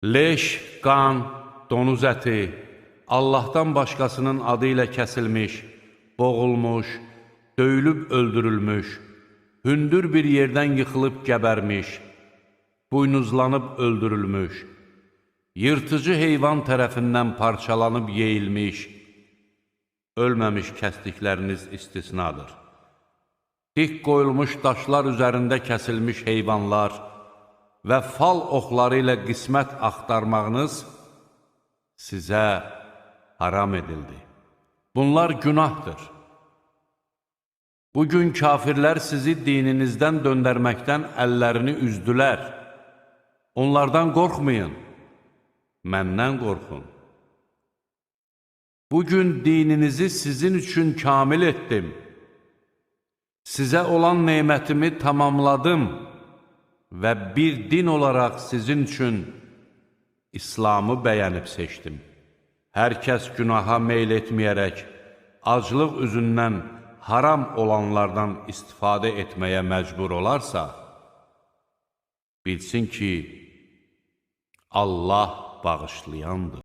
Leş, qan, donuz əti, Allahdan başqasının adı ilə kəsilmiş, boğulmuş, döyülüb öldürülmüş, hündür bir yerdən yıxılıb gəbərmiş, buynuzlanıb öldürülmüş, yırtıcı heyvan tərəfindən parçalanıb yeyilmiş, ölməmiş kəsdikləriniz istisnadır. Dik qoyulmuş daşlar üzərində kəsilmiş heyvanlar və fal oxları ilə qismət axtarmağınız sizə haram edildi. Bunlar günahdır. Bugün kafirlər sizi dininizdən döndərməkdən əllərini üzdülər. Onlardan qorxmayın, məndən qorxun. Bugün dininizi sizin üçün kamil etdim. Sizə olan neymətimi tamamladım və bir din olaraq sizin üçün İslamı bəyənib seçdim. Hər kəs günaha meyl etməyərək, aclıq üzündən haram olanlardan istifadə etməyə məcbur olarsa, bilsin ki, Allah bağışlayandır.